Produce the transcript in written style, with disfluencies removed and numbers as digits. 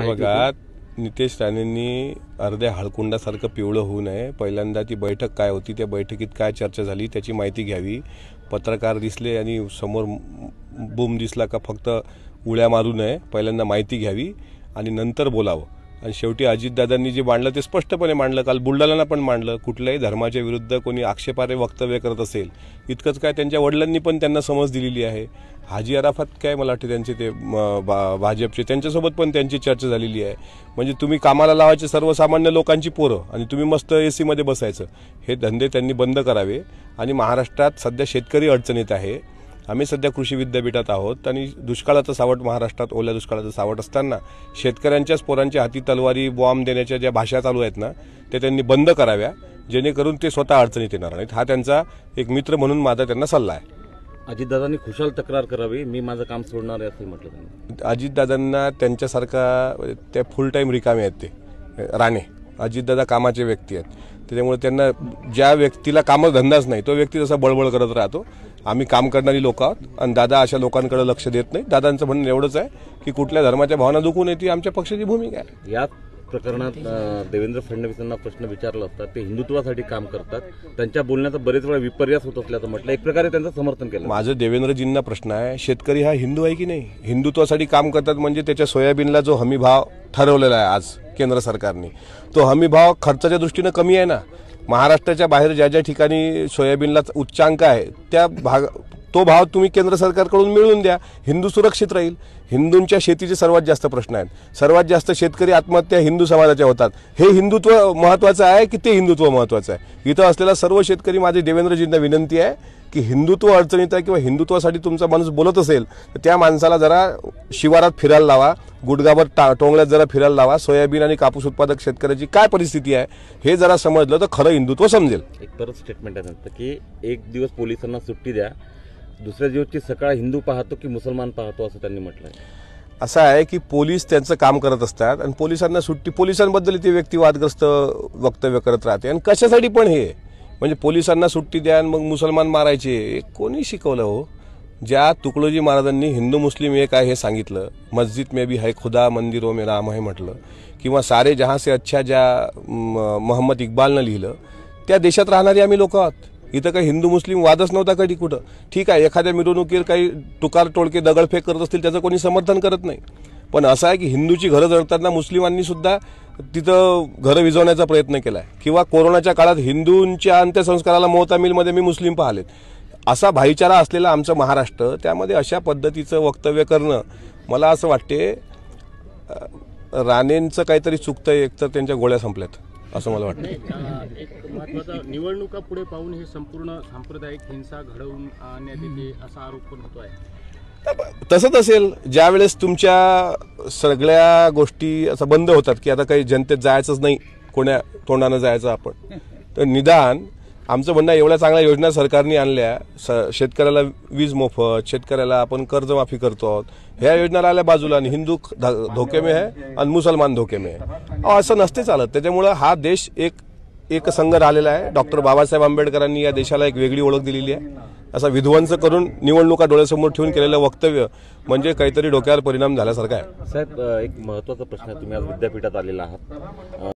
बघा, नितेश राणेंनी अर्ध्या हळकुंडासारखं पिवळं होऊ नये. पहिल्यांदा ती बैठक काय होती, त्या बैठकीत काय चर्चा झाली त्याची माहिती घ्यावी. पत्रकार दिसले आणि समोर बूम दिसला का फक्त उड्या मारू नये. पहिल्यांदा माहिती घ्यावी आणि नंतर बोलावं. आणि शेवटी अजितदादांनी जे मांडलं ते स्पष्टपणे मांडलं. काल बुलढाण्याला पण मांडलं. कुठल्याही धर्माच्या विरुद्ध कोणी आक्षेपार्ह वक्तव्य करत असेल, इतकंच काय त्यांच्या वडिलांनी पण त्यांना समज दिलेली आहे. हाजी अराफत काय मला वाटतं त्यांचे ते भाजपचे, त्यांच्यासोबत पण त्यांची चर्चा झालेली आहे. म्हणजे तुम्ही कामाला लावायचे सर्वसामान्य लोकांची पोरं आणि तुम्ही मस्त AC मध्ये बसायचं, हे धंदे त्यांनी बंद करावे. आणि महाराष्ट्रात सध्या शेतकरी अडचणीत आहे. आम्ही सध्या कृषी विद्यापीठात आहोत आणि दुष्काळाचं सावट महाराष्ट्रात, ओल्या दुष्काळाचं सावट असताना शेतकऱ्यांच्याच पोरांच्या हाती तलवारी बॉम्ब देण्याच्या ज्या भाषा चालू आहेत ना, ते त्यांनी बंद कराव्या, जेणेकरून ते स्वतः अडचणीत येणार नाहीत. हा त्यांचा एक मित्र म्हणून माझा त्यांना सल्ला आहे. अजितदादांनी खुशाल तक्रार करावी, मी माझं काम सोडणार आहे असं म्हटलं त्यांनी. अजितदादांना त्यांच्यासारखा त्या फुल टाईम रिकामे आहेत ते राणे. अजितदादा कामाचे व्यक्ती आहेत, त्याच्यामुळे त्यांना ज्या व्यक्तीला कामधंदाच नाही तो व्यक्ती तसा बळबळ करत राहतो. आम्ही काम करणारी लोक आहोत आणि दादा अशा लोकांकडे लक्ष देत नाही. दादांचं म्हणणं एवढंच आहे की कुठल्या धर्माच्या भावना दुखू नये, ती आमच्या पक्षाची भूमिका आहे. या प्रकरणात देवेंद्र फडणवीसांना प्रश्न विचारला असता, ते हिंदुत्वासाठी काम करतात, त्यांच्या बोलण्याचा बरेच वेळा विपर्यास होत असल्याचं म्हटलं. एक प्रकारे त्यांचं समर्थन केलं. माझं देवेंद्रजींना प्रश्न आहे, शेतकरी हा हिंदू आहे की नाही? हिंदुत्वासाठी काम करतात म्हणजे त्याच्या सोयाबीनला जो हमी भाव ठरवलेला आहे आज केंद्र सरकारने, तो हमी भाव खर्चाच्या दृष्टीनं कमी आहे ना. महाराष्ट्राच्या बाहेर ज्या ज्या ठिकाणी सोयाबीनला उच्चांक आहे तो भाव तुम्ही केंद्र सरकारकडून मिळवून द्या. हिंदू सुरक्षित राहील. हिंदूंच्या शेतीचे सर्वात जास्त प्रश्न आहेत. सर्वात जास्त शेतकरी आत्महत्या हिंदू समाजाच्या होतात. हे हिंदुत्व महत्वाचं आहे की ते हिंदुत्व महत्वाचं आहे? इथं असलेला सर्व शेतकरी, माझी देवेंद्रजींना विनंती आहे की हिंदुत्व अडचणीत आहे किंवा हिंदुत्वासाठी तुमचा माणूस बोलत असेल तर त्या माणसाला जरा शिवारात फिरायला लावा, गुडगावर टोंगल्यात जरा फिरायला लावा. सोयाबीन आणि कापूस उत्पादक शेतकऱ्याची काय परिस्थिती आहे हे जरा समजलं तर खरं हिंदुत्व समजेल. एक परत स्टेटमेंट आहे त्यांचं की एक दिवस पोलिसांना सुट्टी द्या, दुसऱ्या दिवसची सकाळ हिंदू पाहतो की मुसलमान पाहतो असं त्यांनी म्हटलं आहे. असं आहे की पोलीस त्यांचं काम करत असतात आणि पोलिसांना सुट्टी, पोलिसांबद्दल ती व्यक्ती वादग्रस्त वक्तव्य करत राहते. आणि कशासाठी पण हे म्हणजे पोलिसांना सुट्टी द्या आणि मग मुसलमान मारायचे, कोणी शिकवलं हो? ज्या तुकडोजी महाराजांनी हिंदू मुस्लिम एक आहे हे सांगितलं, मस्जिद में भी है खुदा मंदिरों में राम है म्हटलं, किंवा सारे जहां से अच्छा ज्या मोहम्मद इक्बालनं लिहिलं, त्या देशात राहणारी आम्ही लोक आहोत. इथं काही हिंदू मुस्लिम वादच नव्हता कधी कुठं. ठीक आहे, एखाद्या मिरवणुकीत काही टुकार टोळके दगडफेक करत असतील त्याचं कोणी समर्थन करत नाही. पण असं आहे की हिंदूची घरं जळताना मुस्लिमांनी सुद्धा तिथं घरं विझवण्याचा प्रयत्न केलाय. किंवा कोरोनाच्या काळात हिंदूंच्या अंत्यसंस्काराला मोहतामिलमध्ये मी मुस्लिम पाहिलेत. असा भाईचारा असलेला आमचं महाराष्ट्र, त्यामध्ये अशा पद्धतीचं वक्तव्य करणं, मला असं वाटते राणेंचं काहीतरी चुकतंय. एकतर त्यांच्या गोळ्या संपल्यात असं मला वाटतं. एक महत्त्वाचा, निवडणुका पुढे पाहून हे संपूर्ण सांप्रदायिक हिंसा घडवून आणण्यात येते असा आरोप पण होतो आहे. तसंच असेल, ज्यावेळेस तुमच्या सगळ्या गोष्टी असं बंद होतात की आता काही जनतेत जायचंच नाही, कोण्या तोंडानं जायचं आपण, तर निदान आमचं म्हणणं एवढ्या चांगल्या योजना सरकारने आणल्या, शेतकऱ्याला वीज मोफत, शेतकऱ्याला आपण कर्जमाफी करतो आहोत, ह्या योजना आल्या बाजूला आणि हिंदू धोके में आहे आणि मुसलमान धोके में आहे. असं नसते चालत. त्याच्यामुळं हा देश एक संघ राहिलेला आहे. डॉक्टर बाबासाहेब आंबेडकरांनी या देशाला एक वेगळी ओळख दिलेली आहे. असा विध्वंस करून निवडणुका डोळ्यासमोर ठेवून केलेलं वक्तव्य म्हणजे काहीतरी डोक्यावर परिणाम झाल्यासारखा आहे. साहेब, एक महत्त्वाचा प्रश्न आहे. तुम्ही आज विद्यापीठात आलेला आहात.